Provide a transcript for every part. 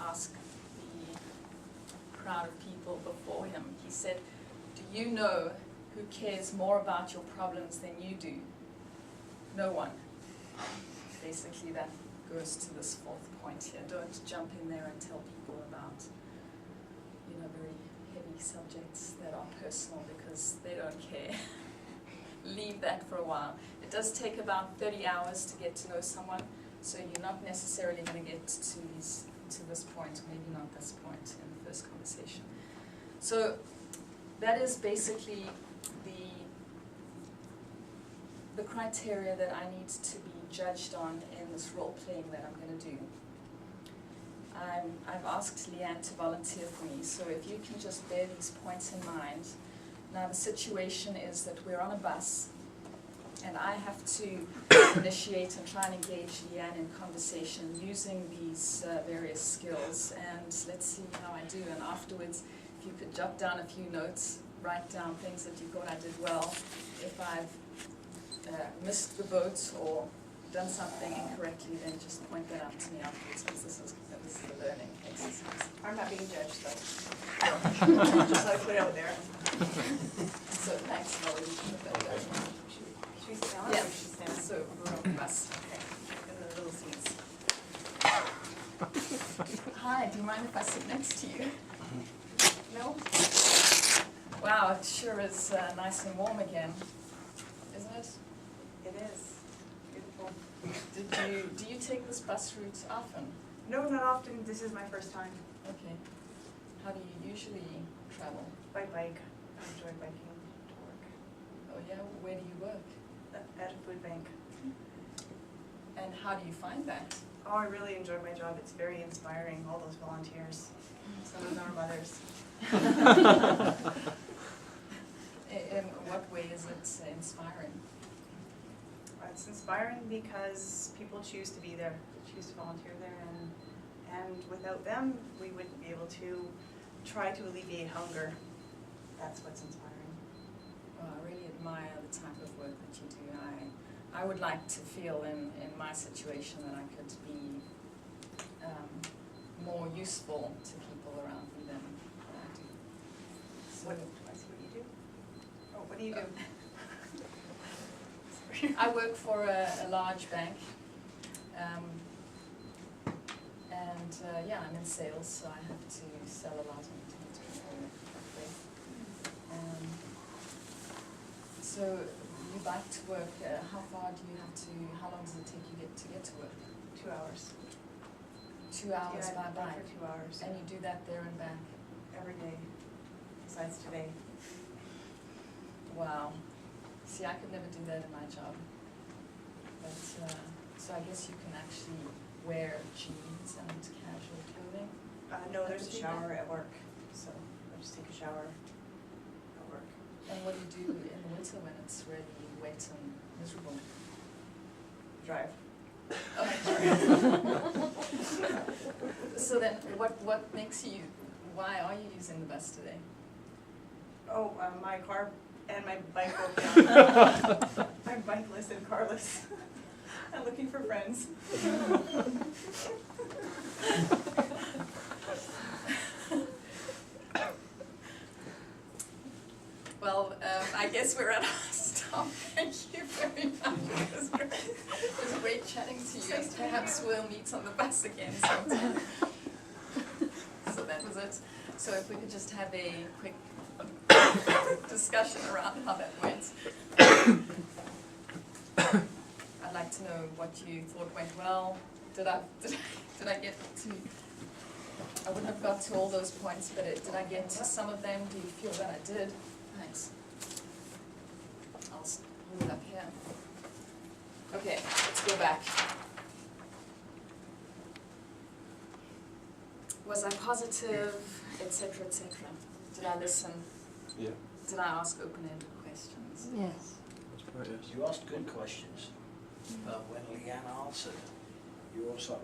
ask the crowd of people before him. He said, "Do you know who cares more about your problems than you do?" No one. Basically, that goes to this fourth point here. Don't jump in there and tell people about, very heavy subjects that are personal, because they don't care. Leave that for a while. It does take about 30 hours to get to know someone, so you're not necessarily going to get to this point, maybe not this point in the first conversation. So that is basically the criteria that I need to be judged on in this role playing that I'm going to do. I've asked Leanne to volunteer for me, so if you can just bear these points in mind. Now the situation is that we're on a bus, and I have to initiate and try and engage Leanne in conversation using these various skills, and let's see how I do. And afterwards, if you could jot down a few notes, write down things that you thought I did well. If I've missed the boat or done something incorrectly, then just point that out to me afterwards, because this is a learning exercise. I'm not being judged, though. Just like put it out there. So thanks, Molly. Should we sit down? Yeah. Or should we stand? So we're on the bus. Okay. In the little seats. Hi, do you mind if I sit next to you? No? Wow, it sure is nice and warm again, isn't it? It is. Beautiful. Do you take this bus route often? No, not often. This is my first time. Okay. How do you usually travel? By bike. I enjoy biking to work. Oh yeah, where do you work? At a food bank. And how do you find that? Oh, I really enjoy my job. It's very inspiring, all those volunteers. Some of them are mothers. In what way is it inspiring? It's inspiring because people choose to be there, choose to volunteer there, and without them, we wouldn't be able to try to alleviate hunger. That's what's inspiring. Well, I really admire the type of work that you do. I would like to feel in my situation that I could be more useful to people around me than I do. So, What, I see what you do? Oh, what do you do? I work for a large bank, and yeah, I'm in sales, so I have to sell a lot and talk to people that way. So you like to work, how long does it take you to get to work? 2 hours. 2 hours Yeah, by bike? for 2 hours. And you do that there and back? Every day, besides today. Wow. See, I could never do that in my job. But, so I guess you can actually wear jeans and casual clothing? No, there's a shower at work, so I just take a shower at work. And what do you do in the winter when it's really wet and miserable? Drive. So then, what makes you, why are you using the bus today? Oh, my car and my bike broke down. I'm bikeless and carless. I'm looking for friends. Well, I guess we're at our stop. Thank you very much. It was great. It was great chatting to you. And perhaps we'll meet on the bus again sometime. So that was it. So if we could just have a quick discussion around how that went. I'd like to know what you thought went well. Did I get to? I wouldn't have got to all those points, but did I get to some of them? Do you feel that I did? Thanks. I'll hold it up here. Okay, let's go back. Was I positive, etc., etc.? Did I listen? Yeah. Did I ask open-ended questions? Yes. That's right, yes. You asked good questions, but when Leanne answered, you also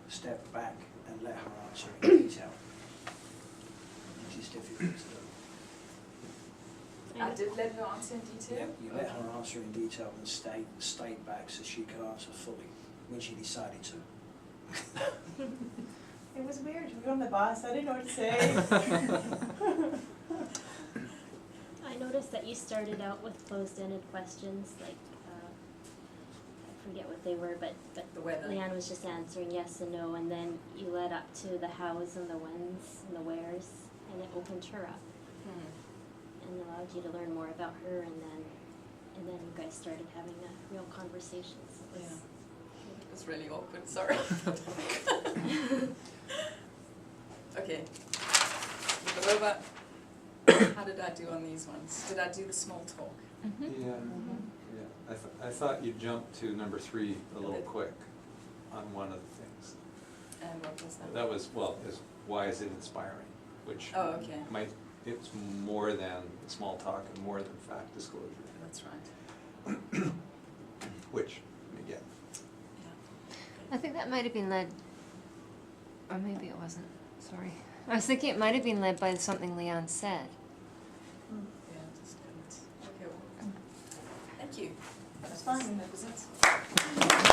stepped back and let her answer in detail, which is difficult to do. I did let her answer in detail? Yep, you let her answer in detail and stayed back so she could answer fully when she decided to. It was weird. We were on the bus. I didn't know what to say. I noticed that you started out with closed-ended questions, like, I forget what they were, but The weather. Leanne was just answering yes and no, and then you led up to the hows and the whens and the wheres, and it opened her up and allowed you to learn more about her, and then you guys started having a real conversation. So it was, It was really awkward, sorry. Okay. With the robot, how did I do on these ones? Did I do the small talk? Yeah, yeah. I thought you jumped to number 3 a little quick on one of the things. And what was that? That was, well, is why is it inspiring? Which Oh, okay. it's more than small talk and more than fact disclosure. That's right. Which, again, I think that might have been led, or maybe it wasn't, sorry. I was thinking it might have been led by something Leanne said. Yeah, just couldn't. Okay, well, thank you. That's fine. That was it.